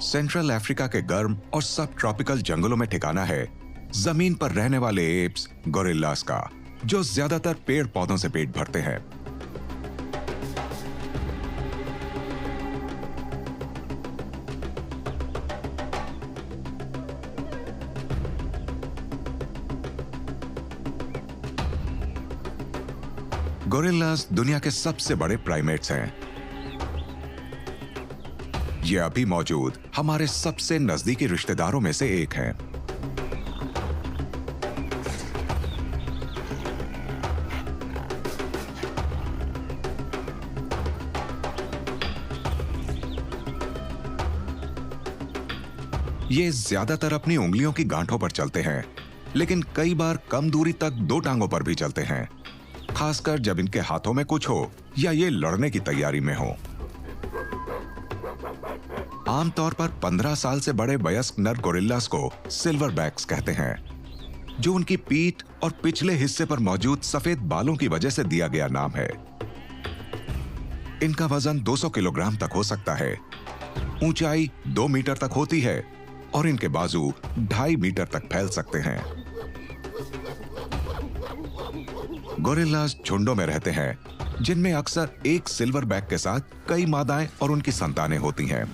Central Africa के गर्म और सब ट्रॉपिकल जंगलों में ठिकाना है जमीन पर रहने वाले एप्स गोरिल्लास का, जो ज्यादातर पेड़ पौधों से पेट भरते हैं। गोरिल्लास दुनिया के सबसे बड़े प्राइमेट्स हैं। ये अभी मौजूद हमारे सबसे नजदीकी रिश्तेदारों में से एक हैं। ये ज्यादातर अपनी उंगलियों की गांठों पर चलते हैं, लेकिन कई बार कम दूरी तक दो टांगों पर भी चलते हैं, खासकर जब इनके हाथों में कुछ हो या ये लड़ने की तैयारी में हो। आमतौर पर 15 साल से बड़े वयस्क नर गोरिल्लास को सिल्वरबैक्स कहते हैं, जो उनकी पीठ और पिछले हिस्से पर मौजूद सफेद बालों की वजह से दिया गया नाम है। इनका वजन 200 किलोग्राम तक हो सकता है, ऊंचाई 2 मीटर तक होती है और इनके बाजू 2.5 मीटर तक फैल सकते हैं। गोरिल्लास झुंडों में रहते हैं, जिनमें अक्सर एक सिल्वरबैक के साथ कई मादाएं और उनकी संतानें होती हैं।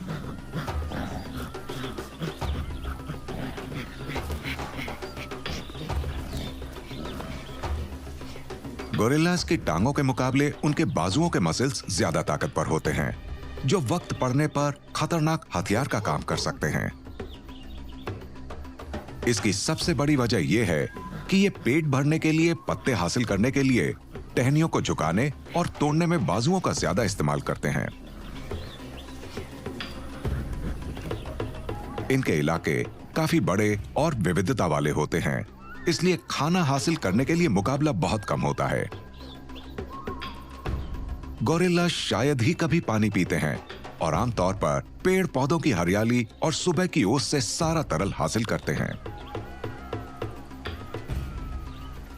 गोरिल्लास की टांगों के मुकाबले उनके बाजुओं के मसल्स ज्यादा ताकतवर होते हैं, जो वक्त पड़ने पर खतरनाक हथियार का काम कर सकते हैं। इसकी सबसे बड़ी वजह यह है कि ये पेट भरने के लिए पत्ते हासिल करने के लिए टहनियों को झुकाने और तोड़ने में बाजुओं का ज्यादा इस्तेमाल करते हैं। इनके इलाके काफी बड़े और विविधता वाले होते हैं, इसलिए खाना हासिल करने के लिए मुकाबला बहुत कम होता है। गोरिल्ला शायद ही कभी पानी पीते हैं और आमतौर पर पेड़ पौधों की हरियाली और सुबह की ओस से सारा तरल हासिल करते हैं।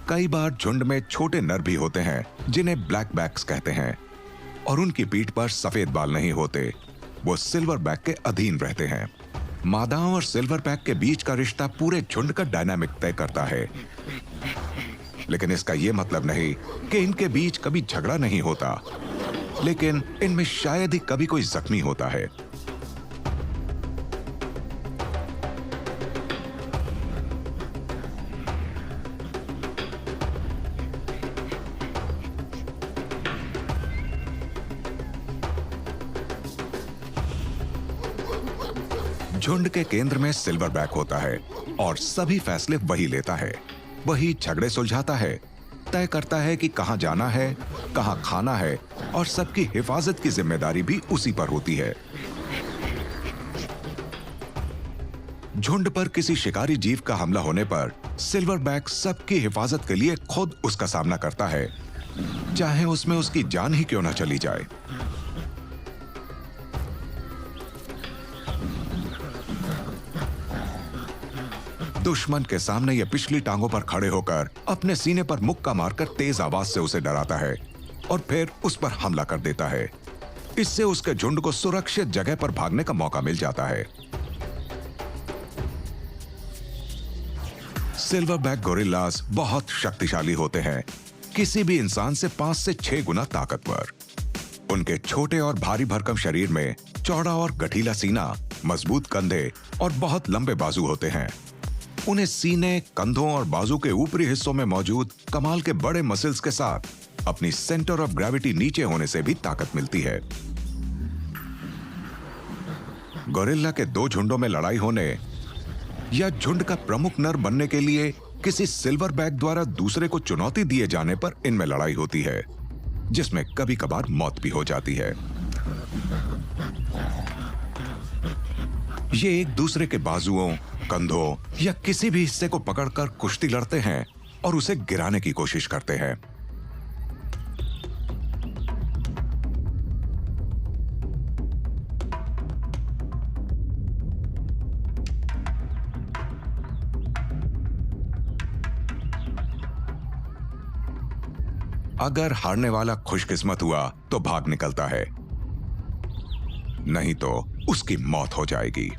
कई बार झुंड में छोटे नर भी होते हैं, जिन्हें ब्लैकबैक्स कहते हैं, और उनकी पीठ पर सफेद बाल नहीं होते। वो सिल्वरबैक के अधीन रहते हैं। मादाओं और सिल्वरबैक के बीच का रिश्ता पूरे झुंड का डायनामिक तय करता है, लेकिन इसका यह मतलब नहीं कि इनके बीच कभी झगड़ा नहीं होता, लेकिन इनमें शायद ही कभी कोई जख्मी होता है। झुंड के केंद्र में सिल्वरबैक होता है और सभी फैसले वही लेता है। वही झगड़े सुलझाता है, तय करता है कि कहां जाना है, कहां खाना है, और सबकी हिफाजत की जिम्मेदारी भी उसी पर होती है। झुंड पर किसी शिकारी जीव का हमला होने पर सिल्वरबैक सबकी हिफाजत के लिए खुद उसका सामना करता है, चाहे उसमें उसकी जान ही क्यों न चली जाए। दुश्मन के सामने यह पिछली टांगों पर खड़े होकर अपने सीने पर मुक्का मारकर तेज आवाज से उसे डराता है और फिर उस पर हमला कर देता है। इससे उसके झुंड को सुरक्षित जगह पर भागने का मौका मिल जाता है। सिल्वरबैक गोरिल्लास बहुत शक्तिशाली होते हैं, किसी भी इंसान से 5 से 6 गुना ताकतवर। उनके छोटे और भारी भरकम शरीर में चौड़ा और गठीला सीना, मजबूत कंधे और बहुत लंबे बाजू होते हैं। उन्हें सीने, कंधों और बाजू के ऊपरी हिस्सों में मौजूद कमाल के बड़े मसल्स के साथ अपनी सेंटर ऑफ ग्रेविटी नीचे होने से भी ताकत मिलती है। गोरिल्ला के 2 झुंडों में लड़ाई होने या झुंड का प्रमुख नर बनने के लिए किसी सिल्वरबैक द्वारा दूसरे को चुनौती दिए जाने पर इनमें लड़ाई होती है, जिसमें कभी कभार मौत भी हो जाती है। ये एक दूसरे के बाजुओं, कंधों या किसी भी हिस्से को पकड़कर कुश्ती लड़ते हैं और उसे गिराने की कोशिश करते हैं। अगर हारने वाला खुशकिस्मत हुआ तो भाग निकलता है, नहीं तो उसकी मौत हो जाएगी।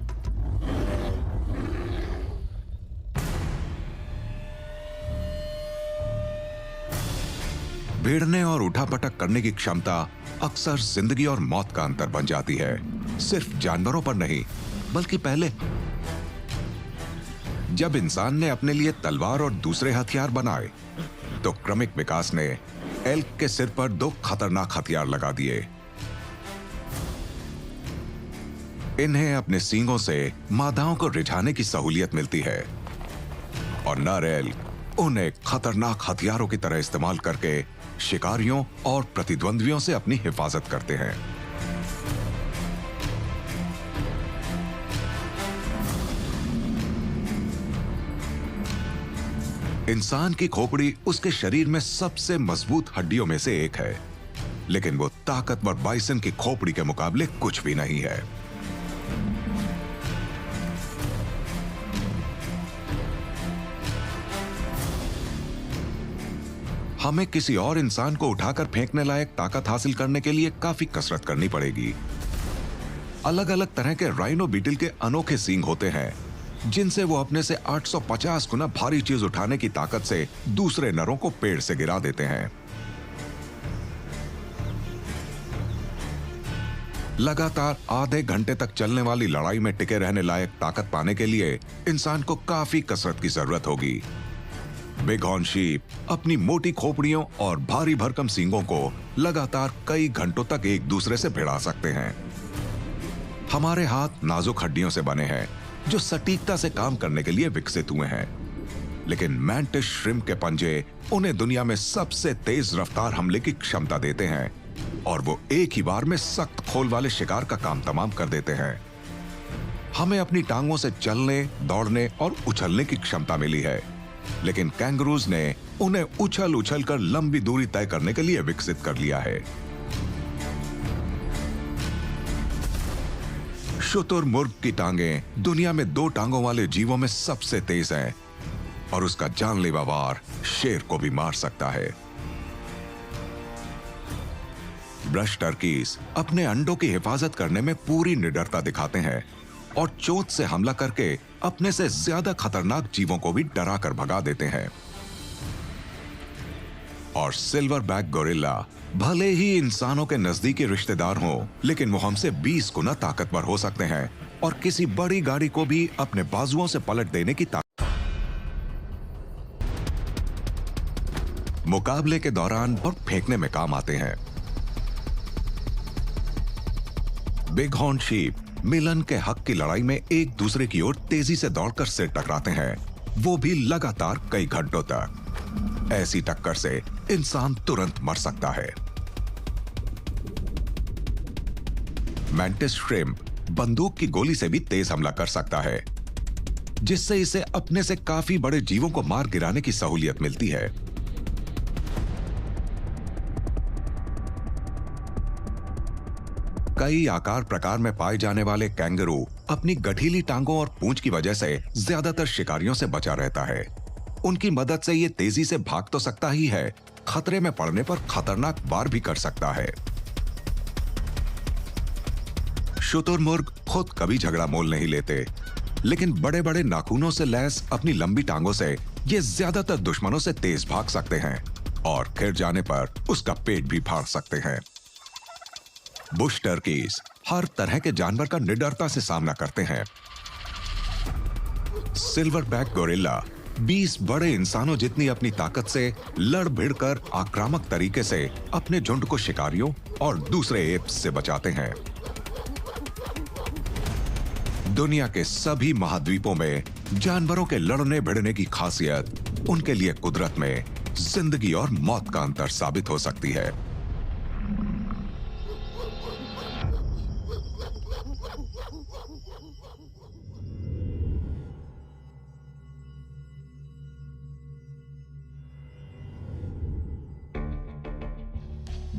भिड़ने और उठापटक करने की क्षमता अक्सर जिंदगी और मौत का अंतर बन जाती है, सिर्फ जानवरों पर नहीं बल्कि पहले जब इंसान ने अपने लिए तलवार और दूसरे हथियार बनाए तो क्रमिक विकास ने एल्क के सिर पर 2 खतरनाक हथियार लगा दिए। इन्हें अपने सींगों से मादाओं को रिझाने की सहूलियत मिलती है और नर एल्क उन्हें खतरनाक हथियारों की तरह इस्तेमाल करके शिकारियों और प्रतिद्वंद्वियों से अपनी हिफाजत करते हैं। इंसान की खोपड़ी उसके शरीर में सबसे मजबूत हड्डियों में से एक है, लेकिन वो ताकतवर बाइसन की खोपड़ी के मुकाबले कुछ भी नहीं है। हमें किसी और इंसान को उठाकर फेंकने लायक ताकत हासिल करने के लिए काफी कसरत करनी पड़ेगी। अलग अलग तरह के राइनो बीटल के अनोखे सींग होते हैं, जिनसे वो अपने से 850 गुना भारी चीज उठाने की ताकत से दूसरे नरों को पेड़ से गिरा देते हैं। लगातार आधे घंटे तक चलने वाली लड़ाई में टिके रहने लायक ताकत पाने के लिए इंसान को काफी कसरत की जरूरत होगी। बिगहॉर्न शीप अपनी मोटी खोपड़ियों और भारी भरकम सींगों को लगातार कई घंटों तक एक दूसरे से भिड़ा सकते हैं। हमारे हाथ नाजुक हड्डियों से बने हैं जो सटीकता से काम करने के लिए विकसित हुए हैं, लेकिन मैंटिस श्रिम्प के पंजे उन्हें दुनिया में सबसे तेज रफ्तार हमले की क्षमता देते हैं और वो एक ही बार में सख्त खोल वाले शिकार का काम तमाम कर देते हैं। हमें अपनी टांगों से चलने, दौड़ने और उछलने की क्षमता मिली है, लेकिन कैंगरूज ने उन्हें उछल उछल कर लंबी दूरी तय करने के लिए विकसित कर लिया है। शुतुरमुर्ग की टांगें दुनिया में 2 टांगों वाले जीवों में सबसे तेज हैं और उसका जानलेवा वार शेर को भी मार सकता है। ब्रश टर्कीज अपने अंडों की हिफाजत करने में पूरी निडरता दिखाते हैं और चोंच से हमला करके अपने से ज्यादा खतरनाक जीवों को भी डरा कर भगा देते हैं। और सिल्वर बैक गोरिल्ला भले ही इंसानों के नजदीकी रिश्तेदार हों, लेकिन वो हमसे 20 गुना ताकतवर हो सकते हैं और किसी बड़ी गाड़ी को भी अपने बाजुओं से पलट देने की ताकत। मुकाबले के दौरान और फेंकने में काम आते हैं। बिगहॉर्न शीप मिलन के हक की लड़ाई में एक दूसरे की ओर तेजी से दौड़कर सिर टकराते हैं, वो भी लगातार कई घंटों तक। ऐसी टक्कर से इंसान तुरंत मर सकता है। मैंटिस श्रिम्प बंदूक की गोली से भी तेज हमला कर सकता है, जिससे इसे अपने से काफी बड़े जीवों को मार गिराने की सहूलियत मिलती है। कई आकार प्रकार में पाए जाने वाले कैंगरू अपनी गठीली टांगों और पूंछ की वजह से ज्यादातर शिकारियों से बचा रहता है। उनकी मदद से ये तेजी से भाग तो सकता ही है, खतरे में पड़ने पर खतरनाक वार भी कर सकता है। शुतुरमुर्ग खुद कभी झगड़ा मोल नहीं लेते, लेकिन बड़े बड़े नाखूनों से लैस अपनी लंबी टांगों से ये ज्यादातर दुश्मनों से तेज भाग सकते हैं और गिर जाने पर उसका पेट भी फाड़ सकते हैं। बुश टर्कीज हर तरह के जानवर का निडरता से सामना करते हैं। सिल्वर बैक गोरिल्ला 20 बड़े इंसानों जितनी अपनी ताकत से लड़ भिड़ कर आक्रामक तरीके से अपने झुंड को शिकारियों और दूसरे एप्स से बचाते हैं। दुनिया के सभी महाद्वीपों में जानवरों के लड़ने भिड़ने की खासियत उनके लिए कुदरत में जिंदगी और मौत का अंतर साबित हो सकती है।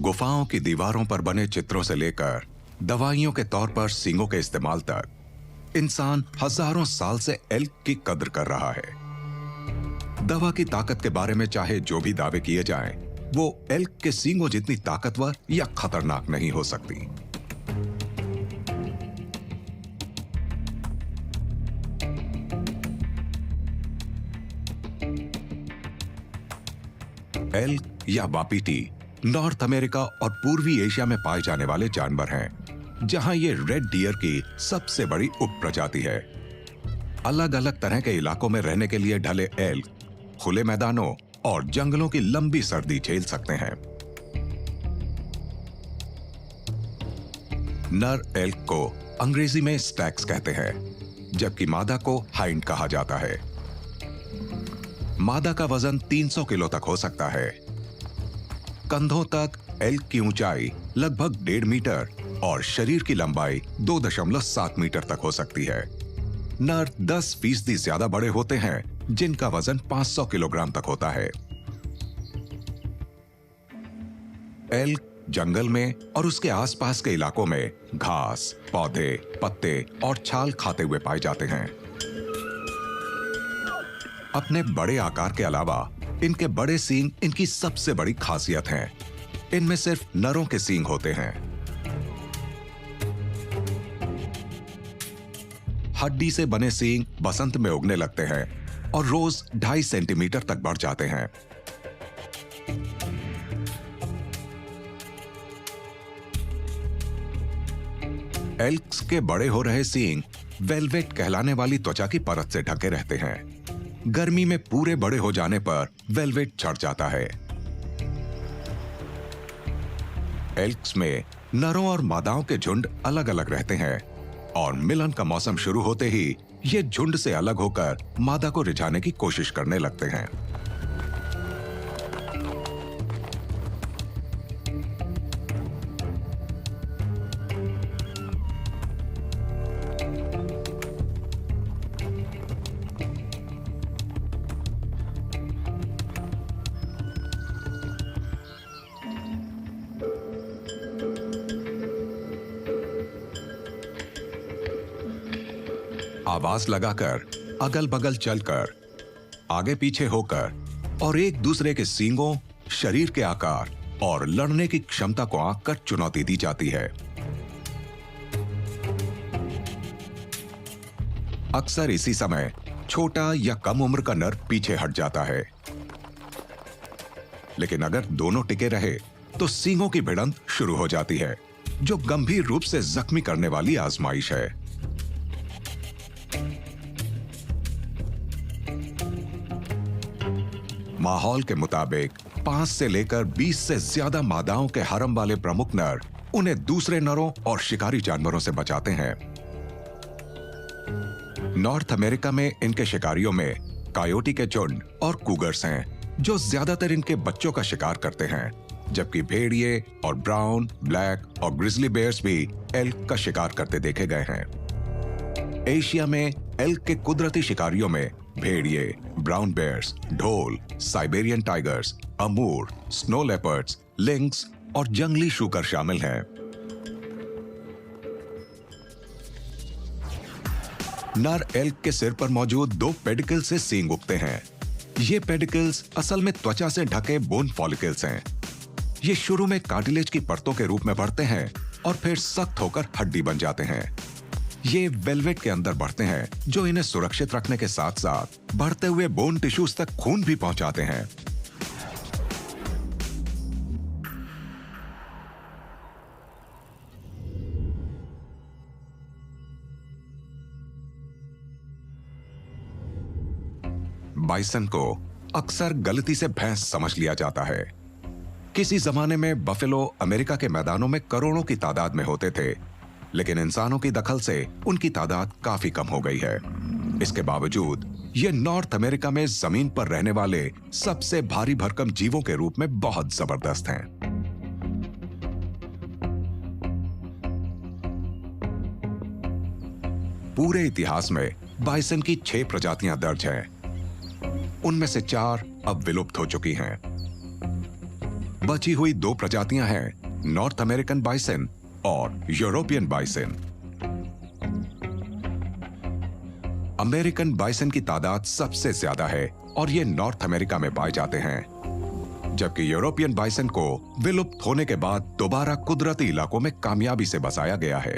गुफाओं की दीवारों पर बने चित्रों से लेकर दवाइयों के तौर पर सींगों के इस्तेमाल तक, इंसान हजारों साल से एल्क की कद्र कर रहा है। दवा की ताकत के बारे में चाहे जो भी दावे किए जाएं, वो एल्क के सींगों जितनी ताकतवर या खतरनाक नहीं हो सकती। एल्क या वापिटी नॉर्थ अमेरिका और पूर्वी एशिया में पाए जाने वाले जानवर हैं, जहां ये रेड डियर की सबसे बड़ी उपप्रजाति है। अलग अलग तरह के इलाकों में रहने के लिए ढले एल्क खुले मैदानों और जंगलों की लंबी सर्दी झेल सकते हैं। नर एल्क को अंग्रेजी में स्टैक्स कहते हैं, जबकि मादा को हाइंड कहा जाता है। मादा का वजन 300 किलो तक हो सकता है। कंधों तक एल्क की ऊंचाई लगभग 1.5 मीटर और शरीर की लंबाई 2.7 मीटर तक हो सकती है। नर 10% ज्यादा बड़े होते हैं, जिनका वजन 500 किलोग्राम तक होता है। एल्क जंगल में और उसके आसपास के इलाकों में घास, पौधे, पत्ते और छाल खाते हुए पाए जाते हैं। अपने बड़े आकार के अलावा इनके बड़े सींग इनकी सबसे बड़ी खासियत हैं। इनमें सिर्फ नरों के सींग होते हैं। हड्डी से बने सींग बसंत में उगने लगते हैं और रोज 2.5 सेंटीमीटर तक बढ़ जाते हैं। एल्क्स के बड़े हो रहे सींग वेलवेट कहलाने वाली त्वचा की परत से ढके रहते हैं। गर्मी में पूरे बड़े हो जाने पर वेलवेट झड़ जाता है। एल्क्स में नरों और मादाओं के झुंड अलग अलग रहते हैं और मिलन का मौसम शुरू होते ही ये झुंड से अलग होकर मादा को रिझाने की कोशिश करने लगते हैं। आवाज लगाकर, अगल बगल चलकर, आगे पीछे होकर और एक दूसरे के सींगों, शरीर के आकार और लड़ने की क्षमता को आंक कर चुनौती दी जाती है। अक्सर इसी समय छोटा या कम उम्र का नर पीछे हट जाता है, लेकिन अगर दोनों टिके रहे तो सींगों की भिड़ंत शुरू हो जाती है, जो गंभीर रूप से जख्मी करने वाली आजमाइश है। माहौल के मुताबिक 5 से लेकर 20 से ज्यादा मादाओं के हरम वाले प्रमुख नर उन्हें दूसरे नरों और शिकारी जानवरों से बचाते हैं। नॉर्थ अमेरिका में इनके शिकारियों में कायोटी के झुंड और कूगर्स हैं, जो ज्यादातर इनके बच्चों का शिकार करते हैं, जबकि भेड़िए और ब्राउन, ब्लैक और ग्रिजली बेयर्स भी एल्क का शिकार करते देखे गए हैं। एशिया में एल्क के कुदरती शिकारियों में भेड़िए, ब्राउन बेयर्स, ढोल, Siberian tigers, Amur, snow leopards, lynx और जंगली शूकर शामिल हैं। नर एल्क के सिर पर मौजूद 2 पेडिकल से सींग उगते हैं। ये पेडिकल्स असल में त्वचा से ढके बोन फॉलिकल्स हैं। ये शुरू में कार्टिलेज की परतों के रूप में बढ़ते हैं और फिर सख्त होकर हड्डी बन जाते हैं। ये वेलवेट के अंदर बढ़ते हैं, जो इन्हें सुरक्षित रखने के साथ साथ बढ़ते हुए बोन टिश्यूज तक खून भी पहुंचाते हैं। बाइसन को अक्सर गलती से भैंस समझ लिया जाता है। किसी जमाने में बफेलो अमेरिका के मैदानों में करोड़ों की तादाद में होते थे, लेकिन इंसानों की दखल से उनकी तादाद काफी कम हो गई है। इसके बावजूद ये नॉर्थ अमेरिका में जमीन पर रहने वाले सबसे भारी भरकम जीवों के रूप में बहुत जबरदस्त हैं। पूरे इतिहास में बाइसन की 6 प्रजातियां दर्ज हैं। उनमें से 4 अब विलुप्त हो चुकी हैं। बची हुई 2 प्रजातियां हैं नॉर्थ अमेरिकन बाइसन और यूरोपियन बाइसन। अमेरिकन बाइसन की तादाद सबसे ज्यादा है और ये नॉर्थ अमेरिका में पाए जाते हैं, जबकि यूरोपियन बाइसन को विलुप्त होने के बाद दोबारा कुदरती इलाकों में कामयाबी से बसाया गया है।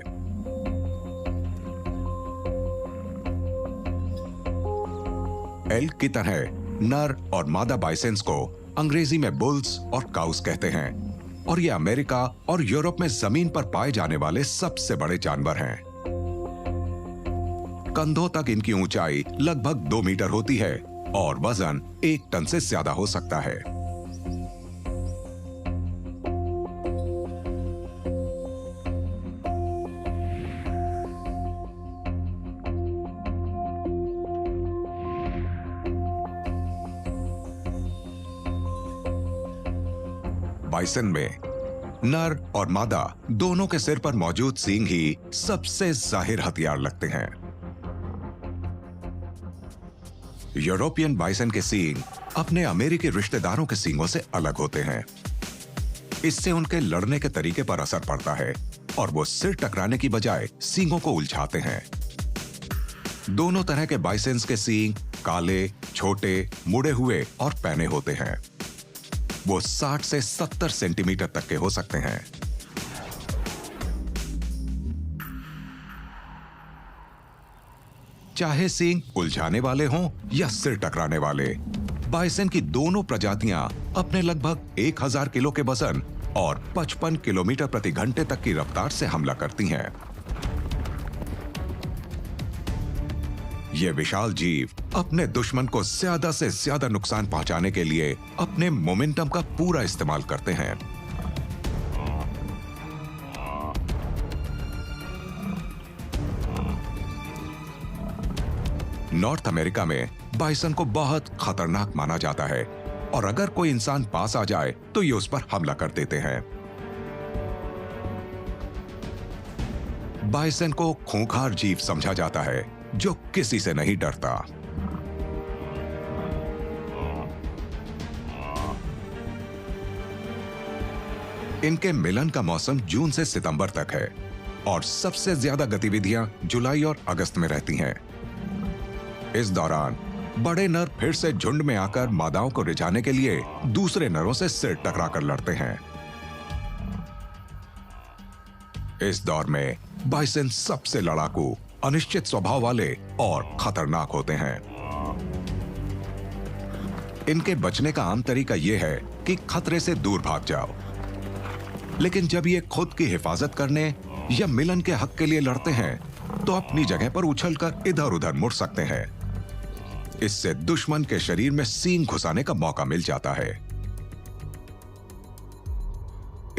एल्क की तरह नर और मादा बाइसेंस को अंग्रेजी में बुल्स और काउस कहते हैं और ये अमेरिका और यूरोप में जमीन पर पाए जाने वाले सबसे बड़े जानवर हैं। कंधों तक इनकी ऊंचाई लगभग 2 मीटर होती है और वजन 1 टन से ज्यादा हो सकता है। बाइसन में नर और मादा दोनों के सिर पर मौजूद सींग ही सबसे जाहिर हथियार लगते हैं। यूरोपियन बाइसन के सींग अपने अमेरिकी रिश्तेदारों के सींगों से अलग होते हैं। इससे उनके लड़ने के तरीके पर असर पड़ता है और वो सिर टकराने की बजाय सींगों को उलझाते हैं। दोनों तरह के बाइसन्स के सींग काले, छोटे, मुड़े हुए और पैने होते हैं। वो 60 से 70 सेंटीमीटर तक के हो सकते हैं। चाहे सींग उलझाने वाले हों या सिर टकराने वाले, बाइसन की दोनों प्रजातियां अपने लगभग 1000 किलो के वजन और 55 किलोमीटर प्रति घंटे तक की रफ्तार से हमला करती हैं। ये विशाल जीव अपने दुश्मन को ज्यादा से ज्यादा नुकसान पहुंचाने के लिए अपने मोमेंटम का पूरा इस्तेमाल करते हैं। नॉर्थ अमेरिका में बाइसन को बहुत खतरनाक माना जाता है और अगर कोई इंसान पास आ जाए तो ये उस पर हमला कर देते हैं। बाइसन को खूंखार जीव समझा जाता है जो किसी से नहीं डरता। इनके मिलन का मौसम जून से सितंबर तक है और सबसे ज्यादा गतिविधियां जुलाई और अगस्त में रहती हैं। इस दौरान बड़े नर फिर से झुंड में आकर मादाओं को रिझाने के लिए दूसरे नरों से सिर टकराकर लड़ते हैं। इस दौर में बाइसन सबसे लड़ाकू, अनिश्चित स्वभाव वाले और खतरनाक होते हैं। इनके बचने का आम तरीका यह है कि खतरे से दूर भाग जाओ, लेकिन जब ये खुद की हिफाजत करने या मिलन के हक के लिए लड़ते हैं तो अपनी जगह पर उछलकर इधर उधर मुड़ सकते हैं। इससे दुश्मन के शरीर में सींग घुसाने का मौका मिल जाता है।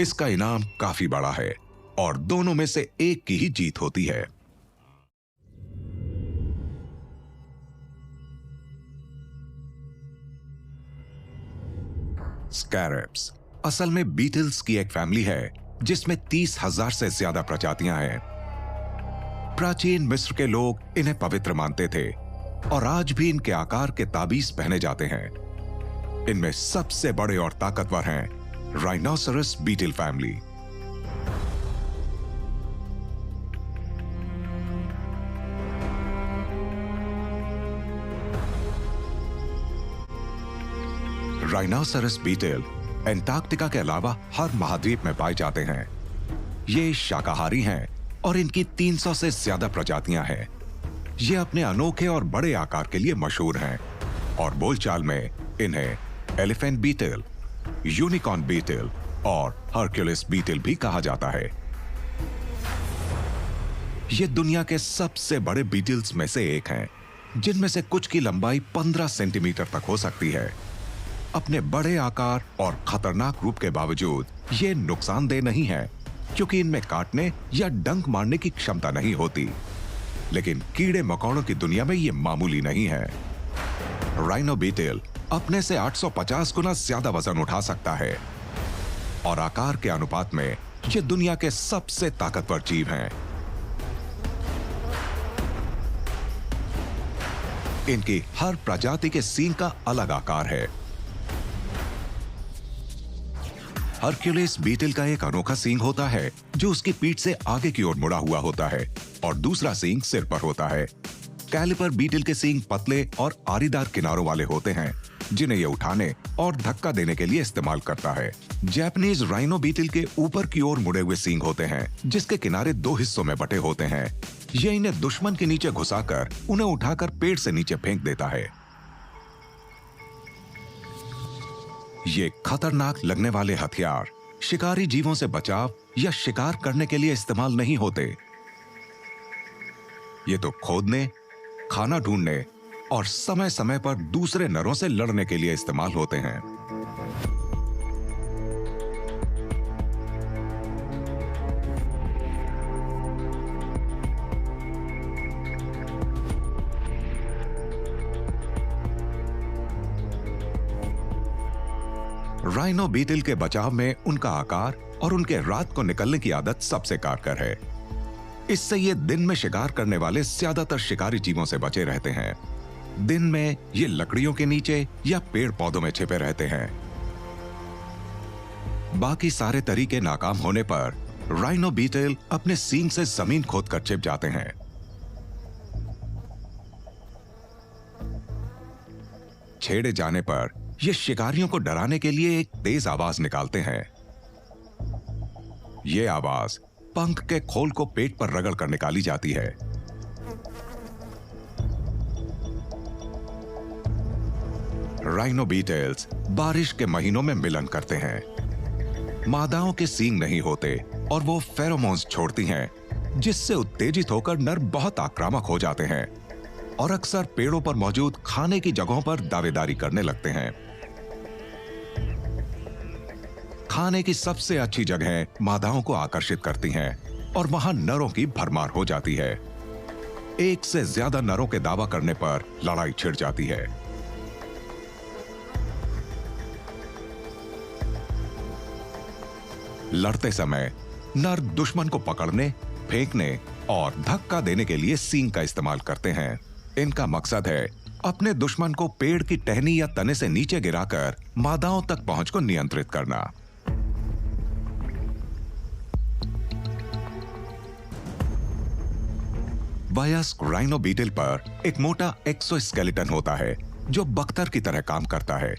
इसका इनाम काफी बड़ा है और दोनों में से एक की ही जीत होती है। स्कैरब्स असल में बीटल्स की एक फैमिली है जिसमें 30,000 से ज्यादा प्रजातियां हैं। प्राचीन मिस्र के लोग इन्हें पवित्र मानते थे और आज भी इनके आकार के ताबीज पहने जाते हैं। इनमें सबसे बड़े और ताकतवर हैं rhinoceros beetle family. Rhinoceros beetle Antarctica के अलावा हर महाद्वीप में पाए जाते हैं। ये शाकाहारी हैं और इनकी 300 से ज्यादा प्रजातियां हैं। ये अपने अनोखे और बड़े आकार के लिए मशहूर हैं और बोलचाल में इन्हें एलिफेंट बीटल, यूनिकॉर्न बीटल और हरक्यूलिस बीटल भी कहा जाता है। ये दुनिया के सबसे बड़े बीटल्स में से एक हैं, जिनमें से कुछ की लंबाई 15 सेंटीमीटर तक हो सकती है। अपने बड़े आकार और खतरनाक रूप के बावजूद ये नुकसानदेह नहीं है, क्योंकि इनमें काटने या डंक मारने की क्षमता नहीं होती। लेकिन कीड़े मकोड़ों की दुनिया में ये मामूली नहीं है। राइनो बीटल अपने से 850 गुना ज्यादा वजन उठा सकता है और आकार के अनुपात में ये दुनिया के सबसे ताकतवर जीव हैं। इनकी हर प्रजाति के सींग का अलग आकार है। हरक्यूलिस बीटल का एक अनोखा सींग होता है जो उसकी पीठ से आगे की ओर मुड़ा हुआ होता है और दूसरा सींग सिर पर होता है। कैलिपर बीटल के सींग पतले और आरीदार किनारों वाले होते हैं, जिन्हें यह उठाने और धक्का देने के लिए इस्तेमाल करता है। जापानीज राइनो बीटल के ऊपर की ओर मुड़े हुए सींग होते हैं, जिसके किनारे 2 हिस्सों में बटे होते हैं। यह इन्हें दुश्मन के नीचे घुसाकर उन्हें उठाकर पेड़ से नीचे फेंक देता है। ये खतरनाक लगने वाले हथियार शिकारी जीवों से बचाव या शिकार करने के लिए इस्तेमाल नहीं होते। ये तो खोदने, खाना ढूंढने और समय समय पर दूसरे नरों से लड़ने के लिए इस्तेमाल होते हैं। राइनो बीटल के बचाव में उनका आकार और उनके रात को निकलने की आदत सबसे कारगर है। इससे ये दिन में शिकार करने वाले ज्यादातर शिकारी जीवों से बचे रहते हैं। दिन में ये लकड़ियों के नीचे या पेड़ पौधों में छिपे रहते हैं। बाकी सारे तरीके नाकाम होने पर राइनो बीटल अपने सींग से जमीन खोदकर छिप जाते हैं। छेड़े जाने पर ये शिकारियों को डराने के लिए एक तेज आवाज निकालते हैं। ये आवाज पंख के खोल को पेट पर रगड़ कर निकाली जाती है। राइनो बीटल्स बारिश के महीनों में मिलन करते हैं। मादाओं के सींग नहीं होते और वो फेरोमोन्स छोड़ती हैं, जिससे उत्तेजित होकर नर बहुत आक्रामक हो जाते हैं और अक्सर पेड़ों पर मौजूद खाने की जगहों पर दावेदारी करने लगते हैं। खाने की सबसे अच्छी जगहें मादाओं को आकर्षित करती हैं और वहां नरों की भरमार हो जाती है। एक से ज्यादा नरों के दावा करने पर लड़ाई छिड़ जाती है। लड़ते समय नर दुश्मन को पकड़ने, फेंकने और धक्का देने के लिए सींग का इस्तेमाल करते हैं। इनका मकसद है अपने दुश्मन को पेड़ की टहनी या तने से नीचे गिराकर मादाओं तक पहुंच को नियंत्रित करना। वयस्क राइनो बीटल पर एक मोटा एक्सोस्केलेटन होता है जो बख्तर की तरह काम करता है।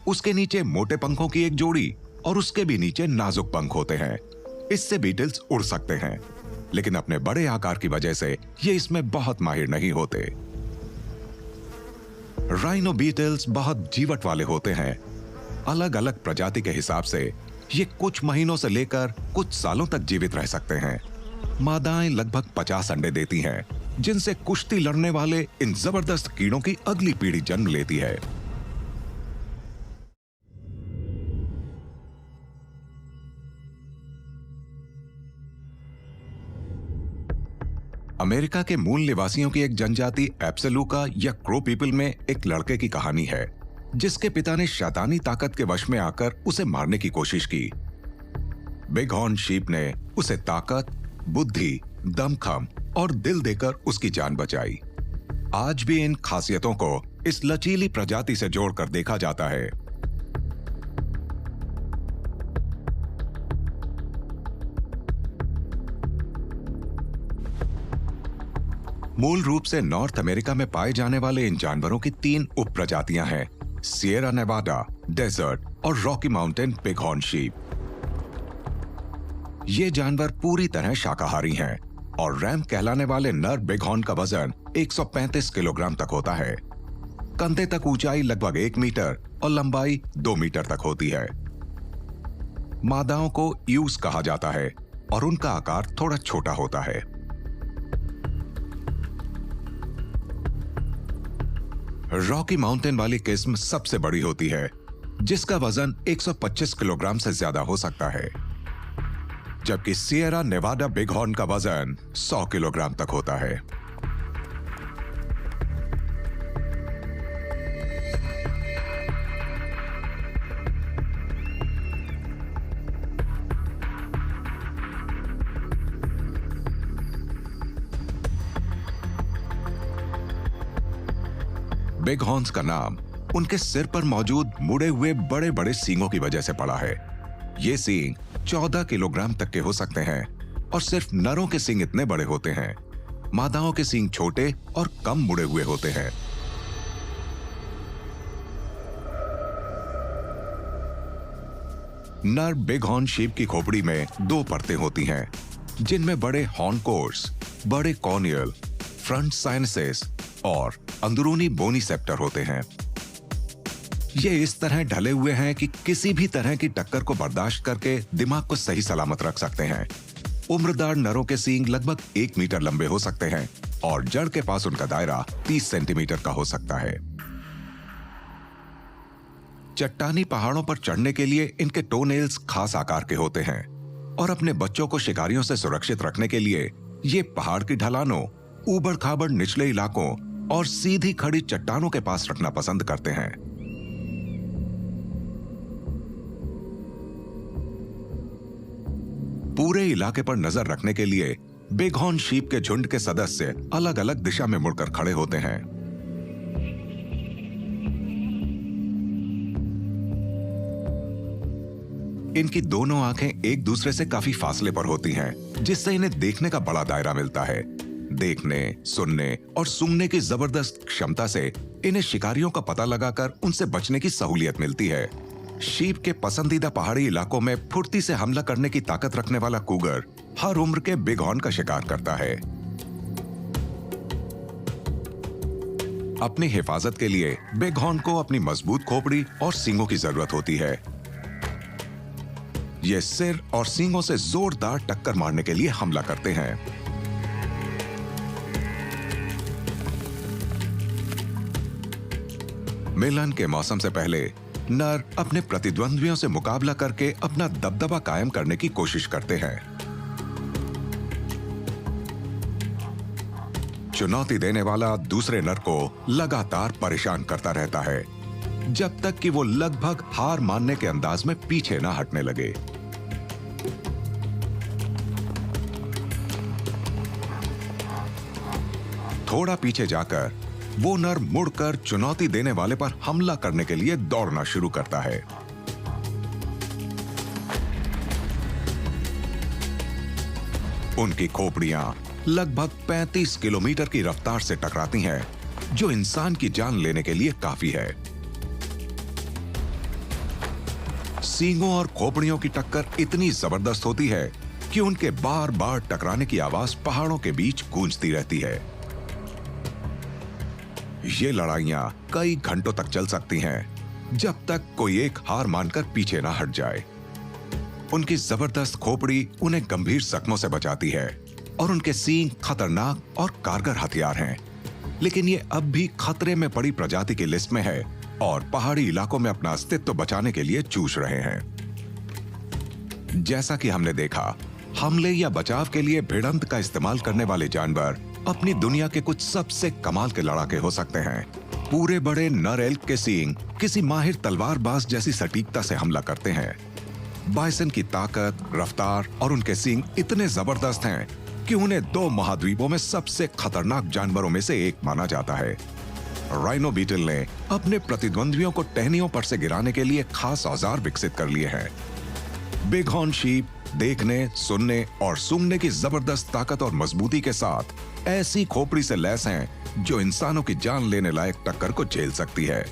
उसके नीचे मोटे पंखों की एक जोड़ी और उसके भी नीचे नाजुक पंख होते हैं। इससे बीटल्स उड़ सकते हैं, लेकिन अपने बड़े आकार की वजह से ये इसमें बहुत माहिर नहीं होते। राइनो बीटल्स बहुत जीवट वाले होते हैं। अलग अलग प्रजाति के हिसाब से ये कुछ महीनों से लेकर कुछ सालों तक जीवित रह सकते हैं। मादाएं लगभग 50 अंडे देती हैं, जिनसे कुश्ती लड़ने वाले इन जबरदस्त कीड़ों की अगली पीढ़ी जन्म लेती है। अमेरिका के मूल निवासियों की एक जनजाति एप्सलूका या क्रो पीपल में एक लड़के की कहानी है, जिसके पिता ने शैतानी ताकत के वश में आकर उसे मारने की कोशिश की। बिग हॉर्न शीप ने उसे ताकत, बुद्धि, दमखम और दिल देकर उसकी जान बचाई। आज भी इन खासियतों को इस लचीली प्रजाति से जोड़कर देखा जाता है। मूल रूप से नॉर्थ अमेरिका में पाए जाने वाले इन जानवरों की 3 उप प्रजातियां हैं: सिएरा नेवाडा, डेजर्ट और Rocky mountain big horn sheep. ये जानवर पूरी तरह शाकाहारी हैं और रैम कहलाने वाले नर बिग हॉर्न का वजन 135 किलोग्राम तक होता है। कंधे तक ऊंचाई लगभग 1 मीटर और लंबाई 2 मीटर तक होती है। मादाओं को यूज कहा जाता है और उनका आकार थोड़ा छोटा होता है। रॉकी माउंटेन वाली किस्म सबसे बड़ी होती है, जिसका वजन 125 किलोग्राम से ज्यादा हो सकता है, जबकि सिएरा नेवाडा बिग हॉर्न का वजन 100 किलोग्राम तक होता है। बिग हॉर्न्स का नाम उनके सिर पर मौजूद मुड़े हुए बड़े बड़े सींगों की वजह से पड़ा है। ये सींग 14 किलोग्राम तक के हो सकते हैं और सिर्फ नरों के सींग इतने बड़े होते हैं। मादाओं के सींग छोटे और कम मुड़े हुए होते हैं। नर बिग हॉर्न शीप की खोपड़ी में 2 परतें होती हैं, जिनमें बड़े हॉर्न कोर्स, बड़े कॉर्नियल, फ्रंट साइनसेस और अंदरूनी बोनी सेप्टर होते हैं। ये इस तरह ढले हुए हैं कि किसी भी तरह की टक्कर को बर्दाश्त करके दिमाग को सही सलामत रख सकते हैं। उम्रदार नरों के सींग लगभग 1 मीटर लंबे हो सकते हैं और जड़ के पास उनका दायरा 30 सेंटीमीटर का हो सकता है। चट्टानी पहाड़ों पर चढ़ने के लिए इनके टोनेल्स खास आकार के होते हैं और अपने बच्चों को शिकारियों से सुरक्षित रखने के लिए ये पहाड़ की ढलानों, ऊबड़ खाबड़ निचले इलाकों और सीधी खड़ी चट्टानों के पास रखना पसंद करते हैं। पूरे इलाके पर नजर रखने के लिए बिग हॉर्न शीप के झुंड के सदस्य अलग अलग दिशा में मुड़कर खड़े होते हैं। इनकी दोनों आंखें एक दूसरे से काफी फासले पर होती हैं, जिससे इन्हें देखने का बड़ा दायरा मिलता है। देखने, सुनने और सूंघने की जबरदस्त क्षमता से इन्हें शिकारियों का पता लगाकर उनसे बचने की सहूलियत मिलती है। शीप के पसंदीदा पहाड़ी इलाकों में फुर्ती से हमला करने की ताकत रखने वाला कूगर हर उम्र के बिग हॉर्न का शिकार करता है। अपनी हिफाजत के लिए बिग हॉर्न को अपनी मजबूत खोपड़ी और सींगों की जरूरत होती है। ये सिर और सींगों से जोरदार टक्कर मारने के लिए हमला करते हैं। मिलन के मौसम से पहले नर अपने प्रतिद्वंद्वियों से मुकाबला करके अपना दबदबा कायम करने की कोशिश करते हैं। चुनौती देने वाला दूसरे नर को लगातार परेशान करता रहता है, जब तक कि वो लगभग हार मानने के अंदाज में पीछे ना हटने लगे। थोड़ा पीछे जाकर वो नर मुड़कर चुनौती देने वाले पर हमला करने के लिए दौड़ना शुरू करता है। उनकी खोपड़ियां लगभग 35 किलोमीटर की रफ्तार से टकराती हैं, जो इंसान की जान लेने के लिए काफी है। सींगों और खोपड़ियों की टक्कर इतनी जबरदस्त होती है कि उनके बार बार टकराने की आवाज पहाड़ों के बीच गूंजती रहती है। ये लड़ाइयां कई घंटों तक चल सकती हैं, जब तक कोई एक हार मानकर पीछे ना हट जाए। उनकी जबरदस्त खोपड़ी उन्हें गंभीर जख्मों से बचाती है और उनके सींग खतरनाक और कारगर हथियार हैं, लेकिन ये अब भी खतरे में पड़ी प्रजाति की लिस्ट में है और पहाड़ी इलाकों में अपना अस्तित्व बचाने के लिए जूझ रहे हैं। जैसा कि हमने देखा, हमले या बचाव के लिए भिड़ंत का इस्तेमाल करने वाले जानवर अपनी दुनिया के कुछ सबसे कमाल के लड़ाके हो सकते हैं। पूरे बड़े नर एल्क के सींग किसी माहिर तलवारबाज जैसी सटीकता से हमला करते हैं। बाइसन की ताकत, रफ्तार और उनके सींग इतने जबरदस्त हैं कि उन्हें 2 महाद्वीपों में सबसे खतरनाक जानवरों में से एक माना जाता है। राइनो बीटल ने अपने प्रतिद्वंद्वियों को टहनियों पर से गिराने के लिए खास औजार विकसित कर लिए हैं। बिग हॉर्न शीप देखने, सुनने और सूंघने की जबरदस्त ताकत और मजबूती के साथ ऐसी खोपड़ी से लैस हैं जो इंसानों की जान लेने लायक टक्कर को झेल सकती है।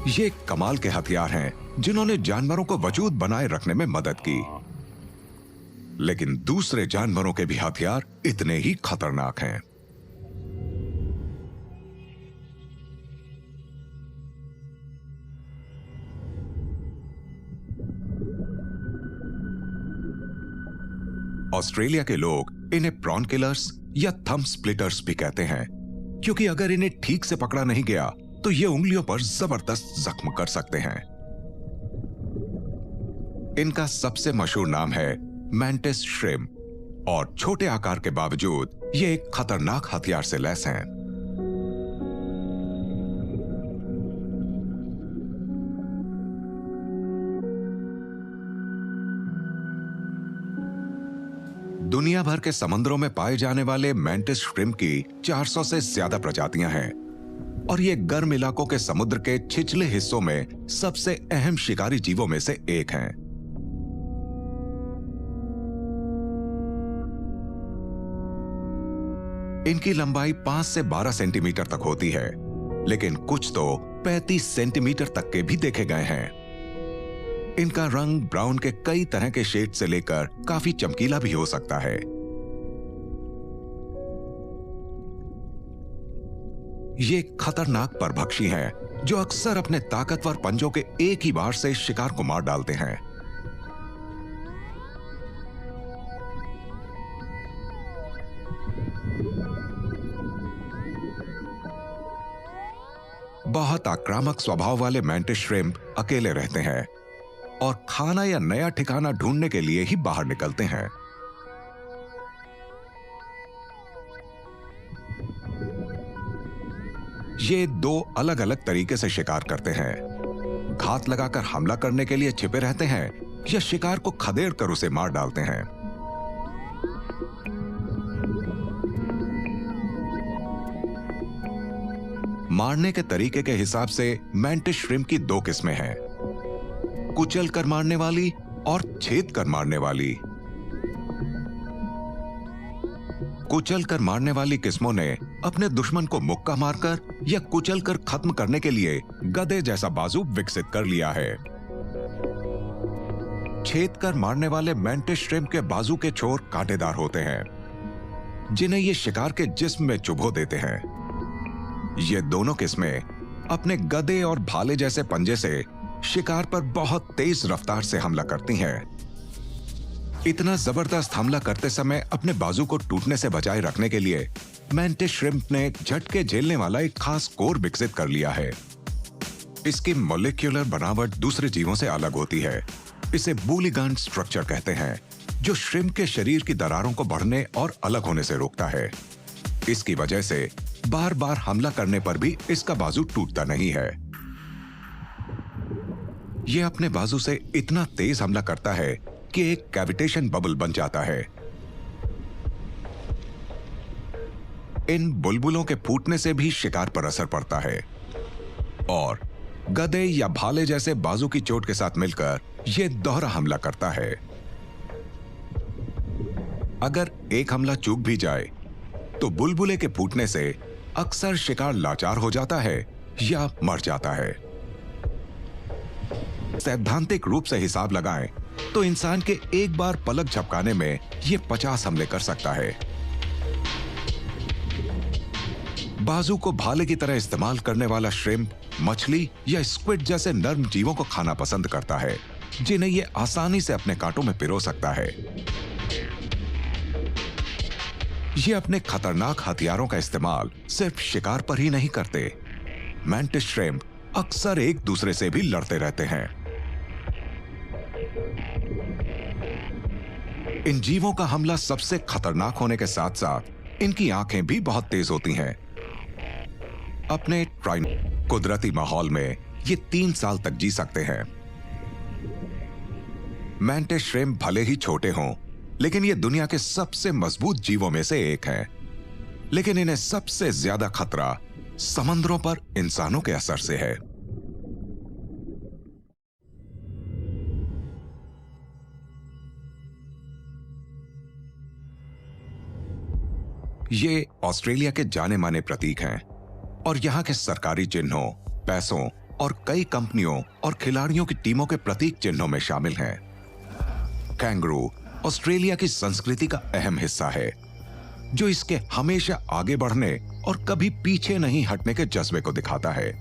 ये कमाल के हथियार हैं जिन्होंने जानवरों को वजूद बनाए रखने में मदद की, लेकिन दूसरे जानवरों के भी हथियार इतने ही खतरनाक हैं। ऑस्ट्रेलिया के लोग इन्हें प्रॉन किलर्स या थंब स्प्लिटर्स भी कहते हैं, क्योंकि अगर इन्हें ठीक से पकड़ा नहीं गया तो ये उंगलियों पर जबरदस्त जख्म कर सकते हैं। इनका सबसे मशहूर नाम है मैंटिस श्रिम्प और छोटे आकार के बावजूद ये एक खतरनाक हथियार से लैस हैं। दुनिया भर के समुद्रों में पाए जाने वाले मैंटिस श्रिम्प की 400 से ज्यादा प्रजातियां हैं और ये गर्म इलाकों के समुद्र के छिछले हिस्सों में सबसे अहम शिकारी जीवों में से एक हैं। इनकी लंबाई 5 से 12 सेंटीमीटर तक होती है, लेकिन कुछ तो 35 सेंटीमीटर तक के भी देखे गए हैं। इनका रंग ब्राउन के कई तरह के शेड से लेकर काफी चमकीला भी हो सकता है। ये खतरनाक परभक्षी हैं जो अक्सर अपने ताकतवर पंजों के एक ही बार से शिकार को मार डालते हैं। बहुत आक्रामक स्वभाव वाले मैंटिस श्रिम्प अकेले रहते हैं और खाना या नया ठिकाना ढूंढने के लिए ही बाहर निकलते हैं। ये दो अलग अलग तरीके से शिकार करते हैं। घात लगाकर हमला करने के लिए छिपे रहते हैं या शिकार को खदेड़ कर उसे मार डालते हैं। मारने के तरीके के हिसाब से मैंटिस श्रिम्प की दो किस्में हैं, कुचल कर मारने वाली और छेद कर मारने वाली। कुचल कर मारने वाली किस्मों ने अपने दुश्मन को मुक्का मारकर या कुचल कर खत्म करने के लिए गधे जैसा बाजू विकसित कर लिया है। छेद कर मारने वाले मैंटिस श्रिम्प के बाजू के छोर कांटेदार होते हैं, जिन्हें ये शिकार के जिस्म में चुभो देते हैं। ये दोनों किस्में अपने गधे और भाले जैसे पंजे से शिकार पर बहुत तेज रफ्तार से हमला करती हैं। इतना जबरदस्त हमला करते समय अपने बाजू को टूटने से बचाए रखने के लिए मैंटिस श्रिम्प ने झटके झेलने वाला एक खास कोर विकसित कर लिया है। इसकी मॉलिक्यूलर बनावट दूसरे जीवों से अलग होती है। इसे बूलीगन स्ट्रक्चर कहते हैं, जो श्रिम्प के शरीर की दरारों को बढ़ने और अलग होने से रोकता है। इसकी वजह से बार बार हमला करने पर भी इसका बाजू टूटता नहीं है। यह अपने बाजू से इतना तेज हमला करता है कि एक कैविटेशन बबल बन जाता है। इन बुलबुलों के फूटने से भी शिकार पर असर पड़ता है और गधे या भाले जैसे बाजू की चोट के साथ मिलकर यह दोहरा हमला करता है। अगर एक हमला चूक भी जाए तो बुलबुले के फूटने से अक्सर शिकार लाचार हो जाता है या मर जाता है। सैद्धांतिक रूप से हिसाब लगाएं तो इंसान के एक बार पलक झपकाने में यह 50 हमले कर सकता है। बाजू को भाले की तरह इस्तेमाल करने वाला श्रिम्प मछली या स्क्विड जैसे नर्म जीवों को खाना पसंद करता है, जिन्हें यह आसानी से अपने कांटों में पिरो सकता है। ये अपने खतरनाक हथियारों का इस्तेमाल सिर्फ शिकार पर ही नहीं करते। मैंटिस श्रिम्प अक्सर एक दूसरे से भी लड़ते रहते हैं। इन जीवों का हमला सबसे खतरनाक होने के साथ साथ इनकी आंखें भी बहुत तेज होती हैं। अपने कुदरती माहौल में ये 3 साल तक जी सकते हैं। मैंटिस श्रिम्प भले ही छोटे हों, लेकिन ये दुनिया के सबसे मजबूत जीवों में से एक है। लेकिन इन्हें सबसे ज्यादा खतरा समंदरों पर इंसानों के असर से है। ये ऑस्ट्रेलिया के जाने माने प्रतीक हैं और यहां के सरकारी चिन्हों, पैसों और कई कंपनियों और खिलाड़ियों की टीमों के प्रतीक चिन्हों में शामिल हैं। कैंगरू ऑस्ट्रेलिया की संस्कृति का अहम हिस्सा है, जो इसके हमेशा आगे बढ़ने और कभी पीछे नहीं हटने के जज्बे को दिखाता है।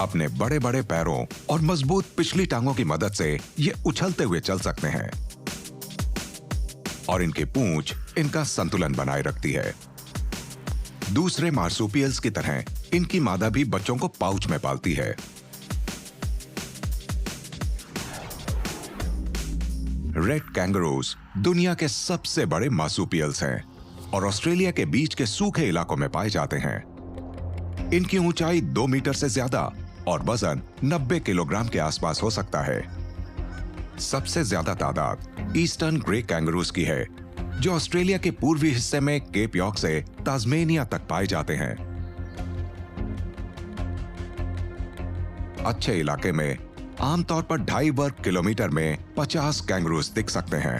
अपने बड़े बड़े पैरों और मजबूत पिछली टांगों की मदद से ये उछलते हुए चल सकते हैं और इनकी पूंछ इनका संतुलन बनाए रखती है। दूसरे मार्सुपियल्स की तरह इनकी मादा भी बच्चों को पाउच में पालती है। रेड कैंगरूज दुनिया के सबसे बड़े मार्सुपियल्स हैं और ऑस्ट्रेलिया के बीच के सूखे इलाकों में पाए जाते हैं। इनकी ऊंचाई 2 मीटर से ज्यादा और वजन 90 किलोग्राम के आसपास हो सकता है। सबसे ज्यादा तादाद ईस्टर्न ग्रे कैंगरूज की है, जो ऑस्ट्रेलिया के पूर्वी हिस्से में केप यॉर्क से तास्मेनिया तक पाए जाते हैं। अच्छे इलाके में आमतौर पर 2.5 वर्ग किलोमीटर में 50 कैंगरूज दिख सकते हैं।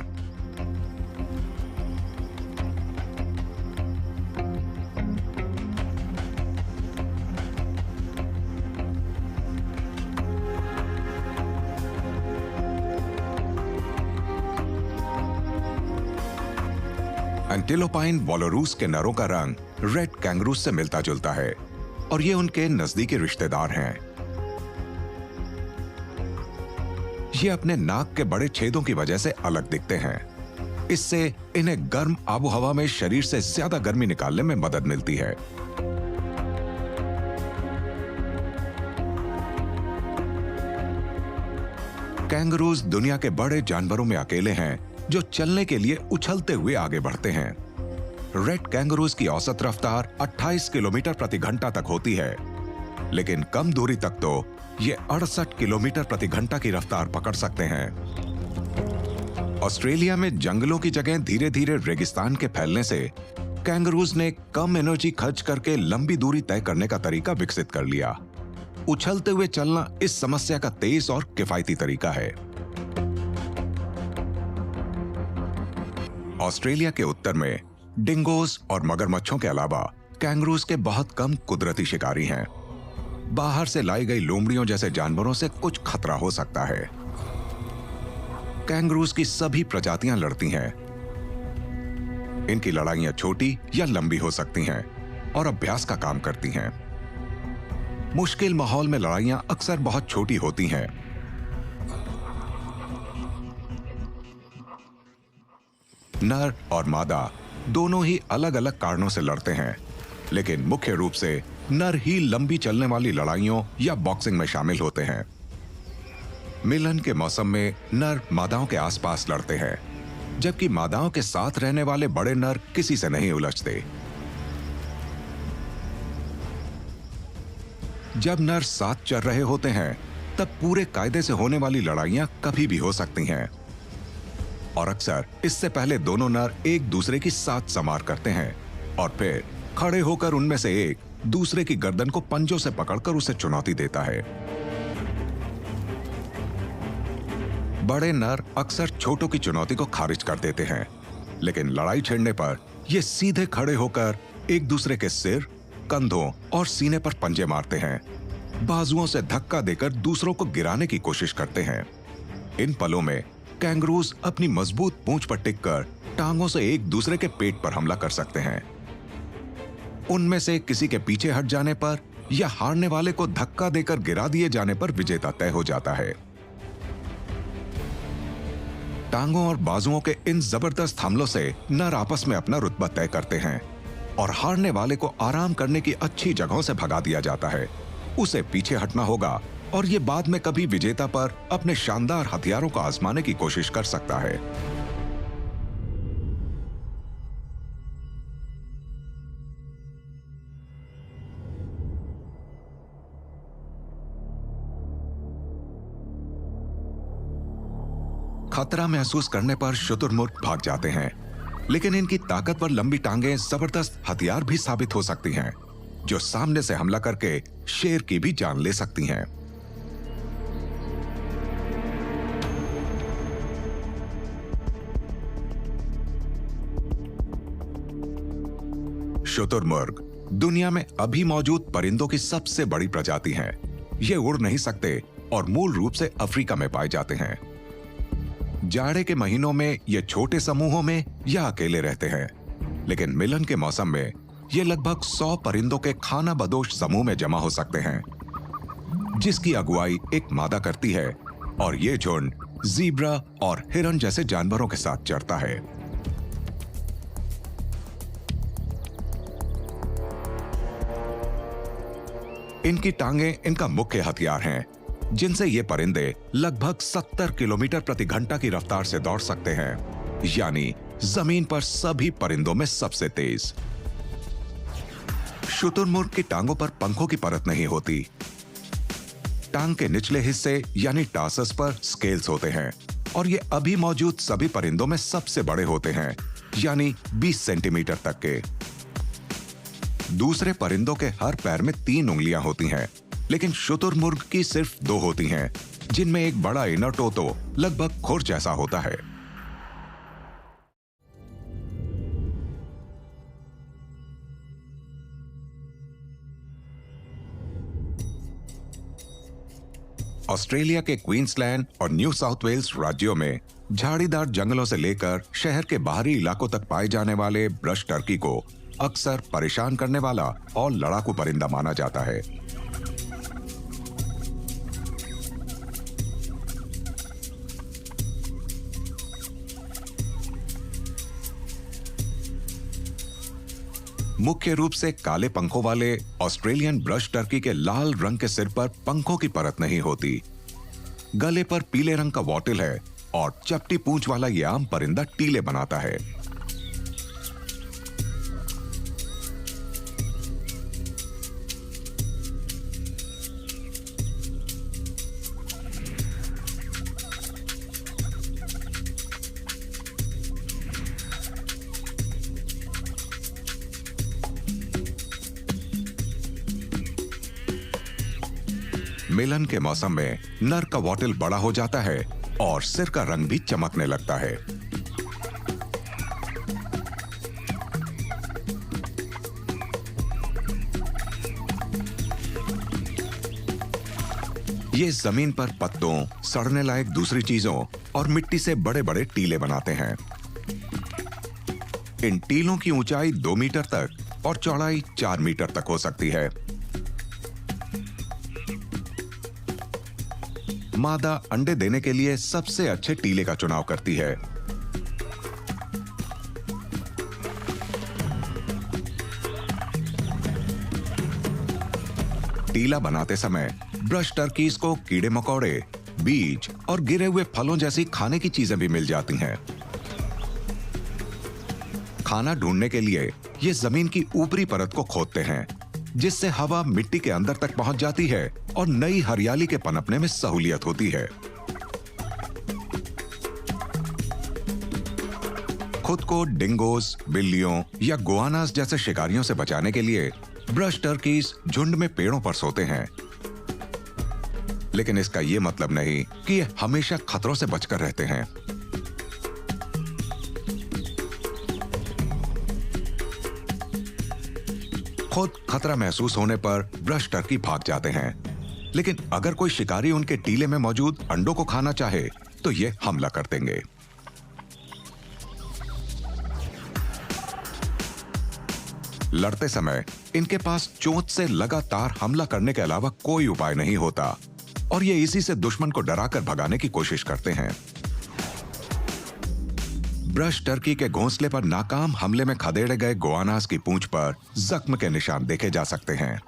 एंटिलोपाइन वॉलोरूस के नरों का रंग रेड कैंगरूस से मिलता जुलता है और ये उनके नजदीकी रिश्तेदार हैं। ये अपने नाक के बड़े छेदों की वजह से अलग दिखते हैं। इससे इन्हें गर्म आबोहवा में शरीर से ज्यादा गर्मी निकालने में मदद मिलती है। कैंगरूज दुनिया के बड़े जानवरों में अकेले हैं जो चलने के लिए उछलते हुए आगे बढ़ते हैं। रेड कैंगरूज की औसत रफ्तार 28 किलोमीटर प्रति घंटा तक होती है, लेकिन कम दूरी तक तो ये 68 किलोमीटर प्रति घंटा की रफ्तार पकड़ सकते हैं। ऑस्ट्रेलिया में जंगलों की जगह धीरे धीरे रेगिस्तान के फैलने से कैंगरूज ने कम एनर्जी खर्च करके लंबी दूरी तय करने का तरीका विकसित कर लिया। उछलते हुए चलना इस समस्या का तेज और किफायती तरीका है। ऑस्ट्रेलिया के उत्तर में डिंगोज और मगरमच्छों के अलावा कैंगरूज के बहुत कम कुदरती शिकारी हैं। बाहर से लाई गई लोमड़ियों जैसे जानवरों से कुछ खतरा हो सकता है। कैंगरूज की सभी प्रजातियां लड़ती हैं। इनकी लड़ाइयां छोटी या लंबी हो सकती हैं और अभ्यास का काम करती हैं। मुश्किल माहौल में लड़ाइयां अक्सर बहुत छोटी होती हैं। नर और मादा दोनों ही अलग अलग कारणों से लड़ते हैं, लेकिन मुख्य रूप से नर ही लंबी चलने वाली लड़ाइयों या बॉक्सिंग में शामिल होते हैं। मिलन के मौसम में नर मादाओं के आसपास लड़ते हैं, जबकि मादाओं के साथ रहने वाले बड़े नर किसी से नहीं उलझते। जब नर साथ चल रहे होते हैं, तब पूरे कायदे से होने वाली लड़ाइयां कभी भी हो सकती हैं और अक्सर इससे पहले दोनों नर एक दूसरे की साथ संवार करते हैं और फिर खड़े होकर उनमें से एक दूसरे की गर्दन को पंजों से पकड़कर उसे चुनौती देता है। बड़े नर अक्सर छोटों की चुनौती को खारिज कर देते हैं, लेकिन लड़ाई छिड़ने पर ये सीधे खड़े होकर एक दूसरे के सिर, कंधों और सीने पर पंजे मारते हैं। बाजुओं से धक्का देकर दूसरों को गिराने की कोशिश करते हैं। इन पलों में कैंगरूज अपनी मजबूत पूंछ पर टिककर टांगों से एक दूसरे के पेट पर हमला कर सकते हैं। उनमें से किसी के पीछे हट जाने पर या हारने वाले को धक्का देकर गिरा दिए जाने पर विजेता तय हो जाता है। टांगों और बाजुओं के इन जबरदस्त हमलों से नर आपस में अपना रुतबा तय करते हैं और हारने वाले को आराम करने की अच्छी जगहों से भगा दिया जाता है। उसे पीछे हटना होगा और ये बाद में कभी विजेता पर अपने शानदार हथियारों को आजमाने की कोशिश कर सकता है। खतरा महसूस करने पर शुतुरमुर्ग भाग जाते हैं, लेकिन इनकी ताकतवर लंबी टांगें जबरदस्त हथियार भी साबित हो सकती हैं, जो सामने से हमला करके शेर की भी जान ले सकती हैं। शुतुरमुर्ग दुनिया में अभी मौजूद परिंदों की सबसे बड़ी प्रजाति हैं। ये उड़ नहीं सकते और मूल रूप से अफ्रीका में पाए जाते हैं। जाड़े के महीनों में ये छोटे समूहों में या अकेले रहते हैं, लेकिन मिलन के मौसम में ये लगभग 100 परिंदों के खाना बदोश समूह में जमा हो सकते हैं, जिसकी अगुवाई एक मादा करती है और ये झुंड ज़ीब्रा और हिरन जैसे जानवरों के साथ चरता है। इनकी टांगें इनका मुख्य हथियार हैं, जिनसे ये परिंदे लगभग 70 किलोमीटर प्रति घंटा की रफ्तार से दौड़ सकते हैं, यानी जमीन पर सभी परिंदों में सबसे तेज। शुतुरमुर्ग की टांगों पर पंखों की परत नहीं होती। टांग के निचले हिस्से यानी टार्सस पर स्केल्स होते हैं और ये अभी मौजूद सभी परिंदों में सबसे बड़े होते हैं, यानी 20 सेंटीमीटर तक के। दूसरे परिंदों के हर पैर में 3 उंगलियां होती हैं, लेकिन शुतुरमुर्ग की सिर्फ 2 होती हैं, जिनमें एक बड़ा इनर टो तो लगभग खुर जैसा होता है। ऑस्ट्रेलिया के क्वींसलैंड और न्यू साउथ वेल्स राज्यों में झाड़ीदार जंगलों से लेकर शहर के बाहरी इलाकों तक पाए जाने वाले ब्रश टर्की को अक्सर परेशान करने वाला और लड़ाकू परिंदा माना जाता है। मुख्य रूप से काले पंखों वाले ऑस्ट्रेलियन ब्रश टर्की के लाल रंग के सिर पर पंखों की परत नहीं होती। गले पर पीले रंग का वॉटिल है और चपटी पूंछ वाला यह आम परिंदा टीले बनाता है। मिलन के मौसम में नर का वॉटिल बड़ा हो जाता है और सिर का रंग भी चमकने लगता है। ये जमीन पर पत्तों, सड़ने लायक दूसरी चीजों और मिट्टी से बड़े बड़े टीले बनाते हैं। इन टीलों की ऊंचाई 2 मीटर तक और चौड़ाई 4 मीटर तक हो सकती है। मादा अंडे देने के लिए सबसे अच्छे टीले का चुनाव करती है। टीला बनाते समय ब्रश टर्कीज को कीड़े मकोड़े, बीज और गिरे हुए फलों जैसी खाने की चीजें भी मिल जाती हैं। खाना ढूंढने के लिए ये जमीन की ऊपरी परत को खोदते हैं, जिससे हवा मिट्टी के अंदर तक पहुंच जाती है और नई हरियाली के पनपने में सहूलियत होती है। खुद को डिंगोज, बिल्लियों या गुआनास जैसे शिकारियों से बचाने के लिए ब्रश टर्कीज झुंड में पेड़ों पर सोते हैं। लेकिन इसका यह मतलब नहीं कि ये हमेशा खतरों से बचकर रहते हैं। खुद खतरा महसूस होने पर ब्रश टर्की भाग जाते हैं, लेकिन अगर कोई शिकारी उनके टीले में मौजूद अंडों को खाना चाहे तो ये हमला कर देंगे। लड़ते समय इनके पास चोंच से लगातार हमला करने के अलावा कोई उपाय नहीं होता और ये इसी से दुश्मन को डराकर भगाने की कोशिश करते हैं। ब्रश टर्की के घोंसले पर नाकाम हमले में खदेड़े गए गुआनास की पूंछ पर जख्म के निशान देखे जा सकते हैं।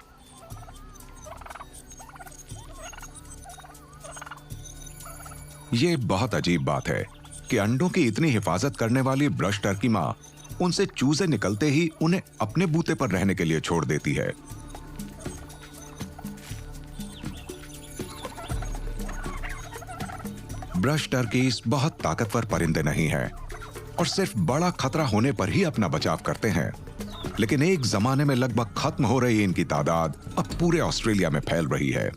ये बहुत अजीब बात है कि अंडों की इतनी हिफाजत करने वाली ब्रश टर्की मां उनसे चूजे निकलते ही उन्हें अपने बूते पर रहने के लिए छोड़ देती है। ब्रश टर्कीज बहुत ताकतवर परिंदे नहीं हैं और सिर्फ बड़ा खतरा होने पर ही अपना बचाव करते हैं। लेकिन एक जमाने में लगभग खत्म हो रही इनकी तादाद अब पूरे ऑस्ट्रेलिया में फैल रही है।